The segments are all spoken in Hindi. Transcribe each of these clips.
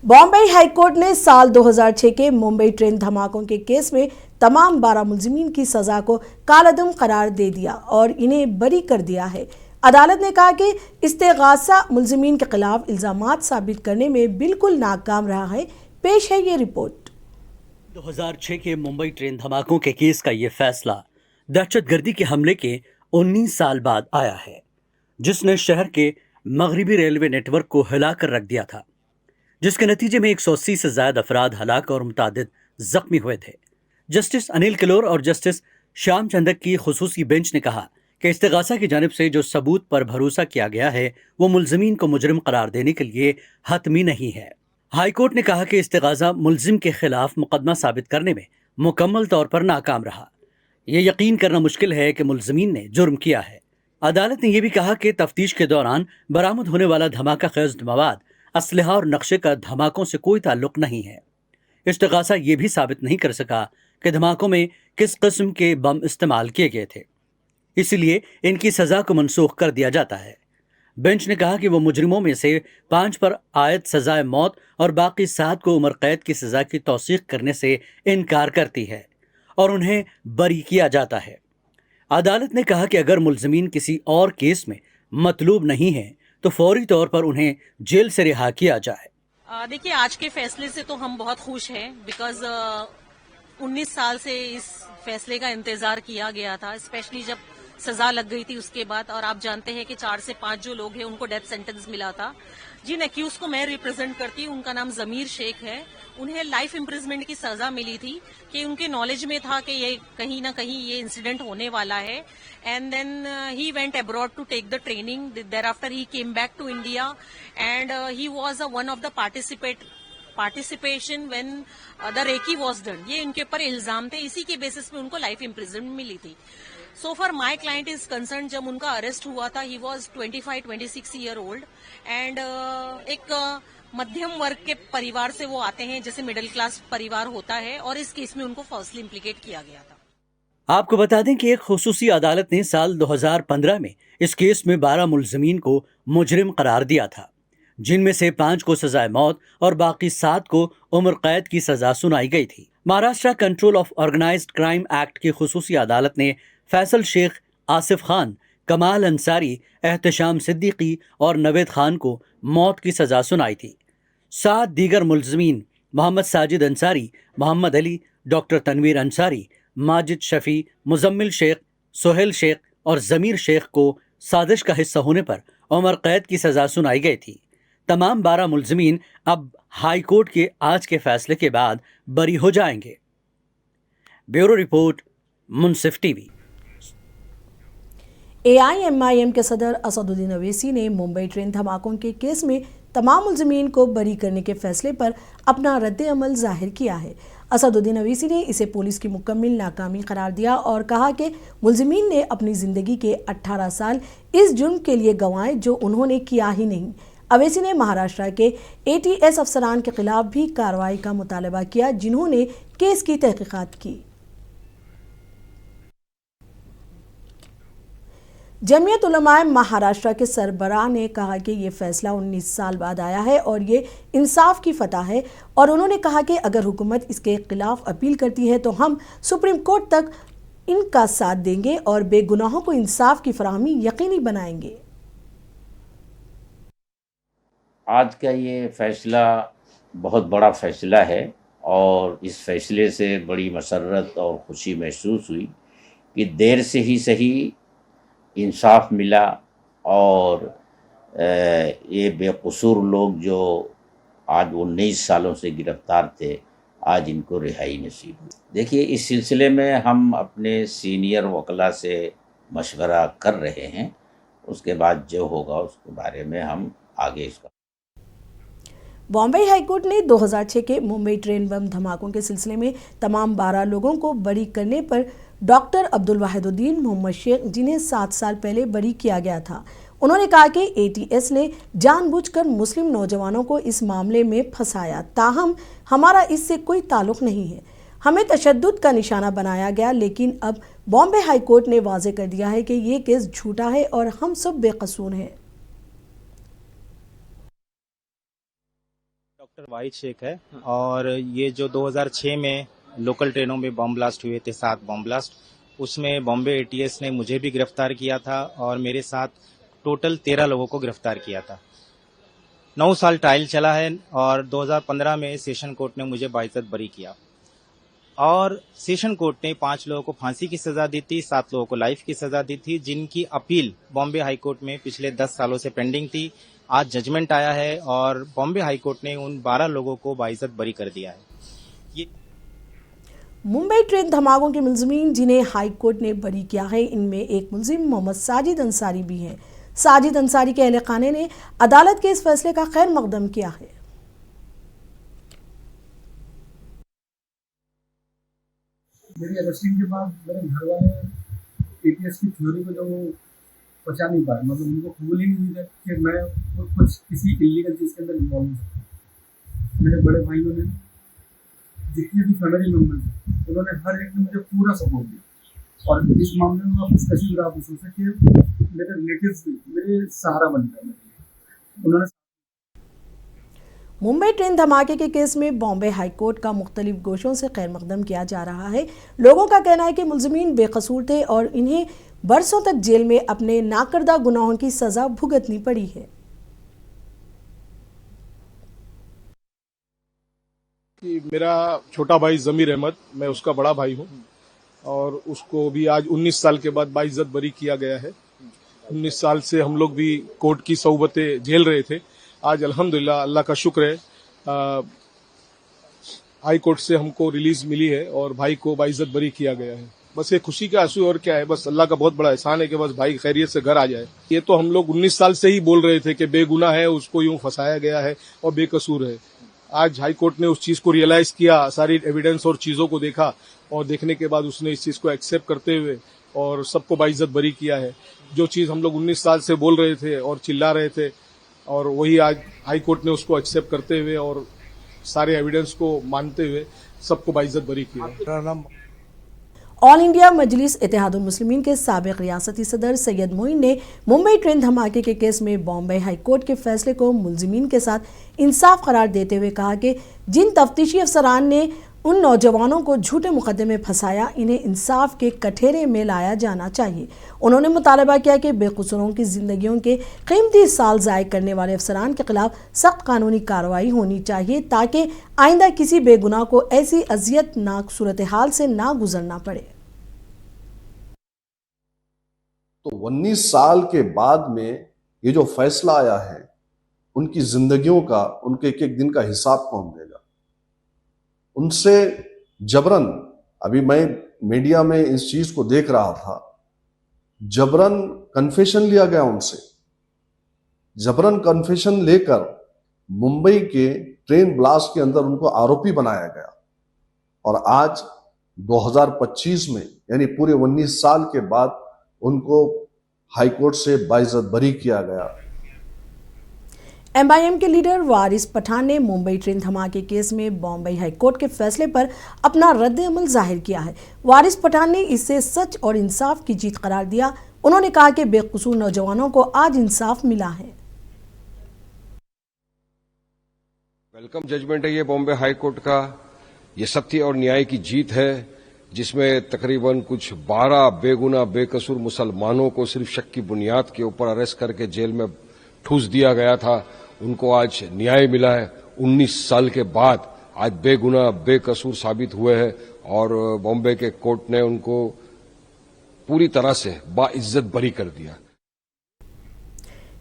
बॉम्बे हाईकोर्ट ने साल 2006 के मुंबई ट्रेन धमाकों के केस में तमाम 12 मुलजिमीन की सजा को कालअदम करार दे दिया और इन्हें बरी कर दिया है। अदालत ने कहा कि इस्तेगासा मुलजिमीन के खिलाफ इल्जामात साबित करने में बिल्कुल नाकाम रहा है। पेश है ये रिपोर्ट। 2006 के मुंबई ट्रेन धमाकों के केस का ये फैसला दहशतगर्दी के हमले के 19 साल बाद आया है, जिसने शहर के मगरिबी रेलवे नेटवर्क को हिलाकर रख दिया था, जिसके नतीजे में 180 से ज्यादा अफराद हलाक और मुतादिद जख्मी हुए थे। जस्टिस अनिल किलोर और जस्टिस श्याम चंदक की खुसूसी बेंच ने कहा कि इस्तेगासा की जानिब से जो सबूत पर भरोसा किया गया है वो मुलजिमीन को मुजरिम करार देने के लिए हतमी नहीं है। हाईकोर्ट ने कहा कि इस्तेगासा मुलजिम के खिलाफ मुकदमा साबित करने में मुकम्मल तौर पर नाकाम रहा। ये यकीन करना मुश्किल है कि मुलजिमीन ने जुर्म किया है। अदालत ने यह भी कहा कि तफ्तीश के दौरान बरामद होने वाला धमाका खेज मवाद असलहा और नक्शे का धमाकों से कोई ताल्लुक नहीं है। इस्तेगासा ये भी साबित नहीं कर सका कि धमाकों में किस किस्म के बम इस्तेमाल किए गए थे, इसलिए इनकी सजा को मनसूख कर दिया जाता है। बेंच ने कहा कि वो मुजरिमों में से 5 पर आयत सजाए मौत और बाकी 7 को उम्र कैद की सजा की तौसीक करने से इनकार करती है और उन्हें बरी किया जाता है। अदालत ने कहा कि अगर मुलजिमीन किसी और केस में मतलूब नहीं है तो फौरी तौर पर उन्हें जेल से रिहा किया जाए। देखिए, आज के फैसले से तो हम बहुत खुश हैं, बिकॉज 19 साल से इस फैसले का इंतजार किया गया था, स्पेशली जब सजा लग गई थी उसके बाद। और आप जानते हैं कि 4 से 5 जो लोग हैं उनको डेथ सेंटेंस मिला था। जिन एक्यूज को मैं रिप्रेजेंट करती हूँ उनका नाम जमीर शेख है। उन्हें लाइफ इम्प्रिजमेंट की सजा मिली थी कि उनके नॉलेज में था कि ये कहीं ना कहीं ये इंसिडेंट होने वाला है। And then he went abroad to take the training. Thereafter he came back to India and he was one of the participation when the recce was done. ये इनके ऊपर इल्जाम थे, इसी के बेसिस पे उनको लाइफ इम्प्रिजमेंट मिली थी। So for my client is concern, जब उनका अरेस्ट हुआ था he was 25-26 year old and एक मध्यम वर्ग के परिवार से वो आते हैं, जैसे मिडिल क्लास परिवार होता है, और इस केस में उनको फर्स्टली इम्प्लीकेट किया गया था। आपको बता दें कि एक खुसूसी अदालत ने साल 2015 में इस केस में 12 मुलजिमीन को मुजरिम करार दिया था, जिनमें से 5 को सजाए मौत और बाकी 7 को उम्र कैद की सजा सुनाई गई थी। Maharashtra control of organised crime act की खुसूसी अदालत ने फैसल शेख, आसिफ खान, कमाल अंसारी, एहतशाम सिद्दीकी और नवेद खान को मौत की सजा सुनाई थी। 7 दीगर मुलजिमीन मोहम्मद साजिद अंसारी, मोहम्मद अली, डॉक्टर तनवीर अंसारी, माजिद शफी, मुजम्मिल शेख, सोहेल शेख और जमीर शेख को साजिश का हिस्सा होने पर उम्र कैद की सजा सुनाई गई थी। तमाम 12 मुलजिमीन अब हाई कोर्ट के आज के फैसले के बाद बरी हो जाएंगे। ब्यूरो रिपोर्ट, मुंसिफ टीवी। AIMIM के सदर असदुद्दीन अवैसी ने मुंबई ट्रेन धमाकों के केस में तमाम मुलजिमीन को बरी करने के फैसले पर अपना रद्द अमल जाहिर किया है। असदुद्दीन अवैसी ने इसे पुलिस की मुकम्मल नाकामी करार दिया और कहा कि मुलजिमीन ने अपनी ज़िंदगी के 18 साल इस जुर्म के लिए गंवाए जो उन्होंने किया ही नहीं। अवैसी ने महाराष्ट्र के ATS अफसरान के खिलाफ भी कार्रवाई का मुतालबा किया, जिन्होंने केस की तहकीकात की। जमीयत उलमाए महाराष्ट्र के सरबराह ने कहा कि ये फैसला 19 साल बाद आया है और ये इंसाफ की फतह है, और उन्होंने कहा कि अगर हुकूमत इसके खिलाफ अपील करती है तो हम सुप्रीम कोर्ट तक इनका साथ देंगे और बेगुनाहों को इंसाफ की फराहमी यकीनी बनाएंगे। आज का ये फैसला बहुत बड़ा फैसला है और इस फैसले से बड़ी मसर्रत और खुशी महसूस हुई कि देर से ही सही इंसाफ मिला और ये बेकसूर लोग जो आज 19 सालों से गिरफ्तार थे, आज इनको रिहाई नसीब हुई। देखिए, इस सिलसिले में हम अपने सीनियर वकला से मशवरा कर रहे हैं, उसके बाद जो होगा उसके बारे में हम आगे इसका। बॉम्बे हाईकोर्ट ने 2006 के मुंबई ट्रेन बम धमाकों के सिलसिले में तमाम 12 लोगों को बरी करने पर डॉक्टर अब्दुल वाहिदुद्दीन मोहम्मद शेख, जिन्हें 7 साल पहले बरी किया गया था, उन्होंने कहा कि ATS ने जानबूझकर मुस्लिम नौजवानों को इस मामले में फंसाया। ताहम हमारा इससे कोई ताल्लुक नहीं है, हमें तशद्दुद का निशाना बनाया गया, लेकिन अब बॉम्बे हाईकोर्ट ने वाजे कर दिया है कि ये केस झूठा है और हम सब बेकसूर हैं। वाहिद शेख है और ये जो 2006 में लोकल ट्रेनों में बम ब्लास्ट हुए थे, 7 बम ब्लास्ट, उसमें बॉम्बे एटीएस ने मुझे भी गिरफ्तार किया था और मेरे साथ टोटल 13 लोगों को गिरफ्तार किया था। 9 साल ट्रायल चला है और 2015 में सेशन कोर्ट ने मुझे बाइज्जत बरी किया और सेशन कोर्ट ने 5 लोगों को फांसी की सजा दी थी, 7 लोगों को लाइफ की सजा दी थी, जिनकी अपील बॉम्बे हाई कोर्ट में पिछले 10 सालों से पेंडिंग थी। आज जजमेंट आया है और बॉम्बे हाई कोर्ट ने उन 12 लोगों को बाइज्जत बरी कर दिया है। मुंबई ट्रेन धमाकों के मुलजिमीन जिन्हें हाई कोर्ट ने बरी किया है, इनमें एक मुलजिम मोहम्मद साजिद अंसारी भी हैं। साजिद अंसारी के अहले खाने ने अदालत के इस फैसले का खैर मकदम किया है। मेरी अरेस्टिंग के बाद मेरे घर वाले एटीएस की थ्योरी को जो पचा नहीं पाए, मतलब उनको कबूल ही नहीं हुई कि मैं कुछ किसी इलीगल चीज़ के अंदर इन्वॉल्व हो सकता हूँ। मेरे बड़े भाइयों ने, जितने भी फैमिली मेम्बर्स हैं, उन्होंने हर एक ने मुझे पूरा सपोर्ट दिया और इस मामले में मैं खुशनसीब रहा महसूस है कि मेरे रिलेटिव्स भी मेरे सहारा बन गए। उन्होंने मुंबई ट्रेन धमाके के केस में बॉम्बे हाई कोर्ट का मुख्तलिफ गोशों से खैर मकदम किया जा रहा है। लोगों का कहना है कि मुलजिमीन बेकसूर थे और इन्हें बरसों तक जेल में अपने नाकर्दा गुनाहों की सजा भुगतनी पड़ी है। कि मेरा छोटा भाई जमीर अहमद, मैं उसका बड़ा भाई हूं और उसको भी आज 19 साल के बाद बाइज्जत बरी किया गया है। 19 साल से हम लोग भी कोर्ट की सौबतें झेल रहे थे। आज अल्हम्दुलिल्लाह, अल्लाह का शुक्र है, हाई कोर्ट से हमको रिलीज मिली है और भाई को बाइज्जत बरी किया गया है। बस ये खुशी का आंसू और क्या है, बस अल्लाह का बहुत बड़ा एहसान है कि बस भाई खैरियत से घर आ जाए। ये तो हम लोग 19 साल से ही बोल रहे थे कि बेगुनाह है, उसको यूं फंसाया गया है और बेकसूर है। आज हाई कोर्ट ने उस चीज को रियलाइज किया, सारी एविडेंस और चीजों को देखा और देखने के बाद उसने इस चीज को एक्सेप्ट करते हुए और सबको बाइज्जत बरी किया है। जो चीज हम लोग 19 साल से बोल रहे थे और चिल्ला रहे थे, और वही आज हाई कोर्ट ने उसको एक्सेप्ट करते हुए और सारे एविडेंस को मानते हुए सबको बाइज्जत बरी किया। ऑल इंडिया मजलिस इत्तेहादुल मुस्लिमीन के साबिक रियासती सदर सैयद मोइन ने मुंबई ट्रेन धमाके के केस में बॉम्बे हाई कोर्ट के फैसले को मुलजिमीन के साथ इंसाफ करार देते हुए कहा कि जिन तफ्तीशी अफसरान ने उन नौजवानों को झूठे मुकदमे में फंसाया, इन्हें इंसाफ के कठेरे में लाया जाना चाहिए। उन्होंने मुतालबा किया कि बेकसूरों की जिंदगियों के कीमती साल ज़ाय करने वाले अफसरान के खिलाफ सख्त कानूनी कार्रवाई होनी चाहिए ताकि आइंदा किसी बेगुनाह को ऐसी अजियतनाक सूरत हाल से ना गुजरना पड़े। तो 19 साल के बाद में ये जो फैसला आया है, उनकी जिंदगियों का, उनके एक एक दिन का हिसाब कौन देगा? उनसे जबरन, अभी मैं मीडिया में इस चीज को देख रहा था, जबरन कन्फेशन लिया गया उनसे। जबरन कन्फेशन लेकर मुंबई के ट्रेन ब्लास्ट के अंदर उनको आरोपी बनाया गया और आज 2025 में, यानी पूरे 19 साल के बाद उनको हाईकोर्ट से बाइज्जत बरी किया गया। MIM के लीडर वारिस पठान ने मुंबई ट्रेन धमाके केस में बॉम्बे हाई कोर्ट के फैसले पर अपना रद्द अमल जाहिर किया है। वारिस पठान ने इसे सच और इंसाफ की जीत करार दिया। उन्होंने कहा कि बेकसूर नौजवानों को आज इंसाफ मिला है। वेलकम जजमेंट है ये बॉम्बे हाई कोर्ट का। ये सत्य और न्याय की जीत है, जिसमें तकरीबन कुछ 12 बेगुनाह बेकसूर मुसलमानों को सिर्फ शक की बुनियाद के ऊपर अरेस्ट करके जेल में ठूस दिया गया था। उनको आज न्याय मिला है। 19 साल के बाद आज बेगुनाह बेकसूर साबित हुए हैं और बॉम्बे के कोर्ट ने उनको पूरी तरह से बाइज्जत बरी कर दिया।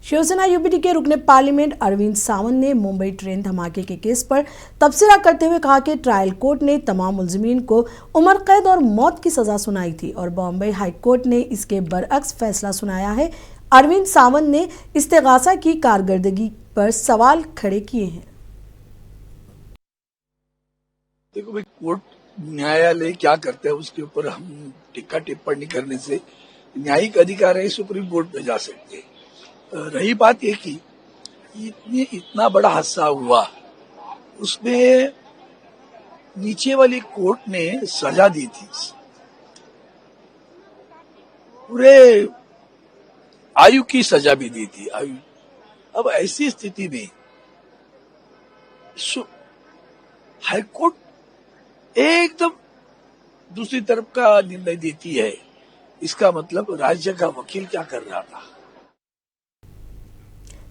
शिवसेना यूपीटी के रुकने पार्लियामेंट अरविंद सावंत ने मुंबई ट्रेन धमाके के केस पर तबसरा करते हुए कहा कि ट्रायल कोर्ट ने तमाम मुलजिमीन को उम्र कैद और मौत की सजा सुनाई थी और बॉम्बे हाई कोर्ट ने इसके बरअक्स फैसला सुनाया है। अरविंद सावंत ने इस्तेगासा की कारकर्दगी पर सवाल खड़े किए हैं। देखो भाई, कोर्ट न्यायालय क्या करता है उसके ऊपर हम टिक्का टिप्पणी करने से, न्यायिक अधिकार है, सुप्रीम कोर्ट में जा सकते हैं। रही बात ये कि इतना बड़ा हादसा हुआ, उसमें नीचे वाली कोर्ट ने सजा दी थी, पूरे आयु की सजा भी दी थी। आयु, अब ऐसी स्थिति में हाईकोर्ट एकदम दूसरी तरफ का निर्णय देती है, इसका मतलब राज्य का वकील क्या कर रहा था।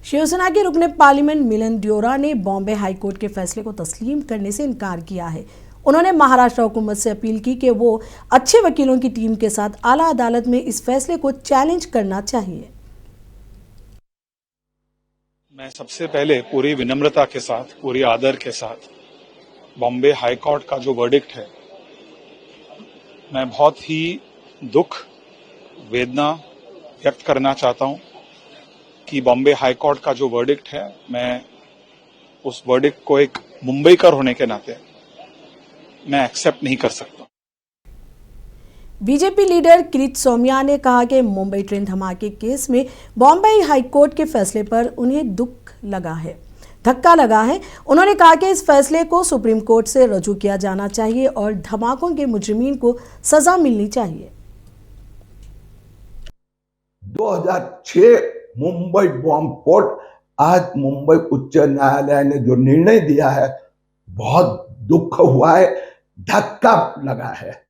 शिवसेना के रुकने पार्लियामेंट मिलन डियोरा ने बॉम्बे हाईकोर्ट के फैसले को तस्लीम करने से इनकार किया है। उन्होंने महाराष्ट्र हुकूमत से अपील की कि वो अच्छे वकीलों की टीम के साथ आला अदालत में इस फैसले को चैलेंज करना चाहिए। मैं सबसे पहले पूरी विनम्रता के साथ, पूरी आदर के साथ बॉम्बे हाई कोर्ट का जो वर्डिक्ट है, मैं बहुत ही दुख, वेदना व्यक्त करना चाहता हूं कि बॉम्बे हाई कोर्ट का जो वर्डिक्ट है, मैं उस वर्डिक्ट को एक मुंबईकर होने के नाते मैं एक्सेप्ट नहीं कर सकता। बीजेपी लीडर किरीट सोमैया ने कहा कि मुंबई ट्रेन धमाके केस में बॉम्बे हाई कोर्ट के फैसले पर उन्हें धक्का लगा है। उन्होंने कहा कि इस फैसले को सुप्रीम कोर्ट से रजू किया जाना चाहिए और धमाकों के मुजरिमीन को सजा मिलनी चाहिए। 2006 मुंबई बॉम्ब कोर्ट, आज मुंबई उच्च न्यायालय ने जो निर्णय दिया है, बहुत दुख हुआ है, धक्का लगा है।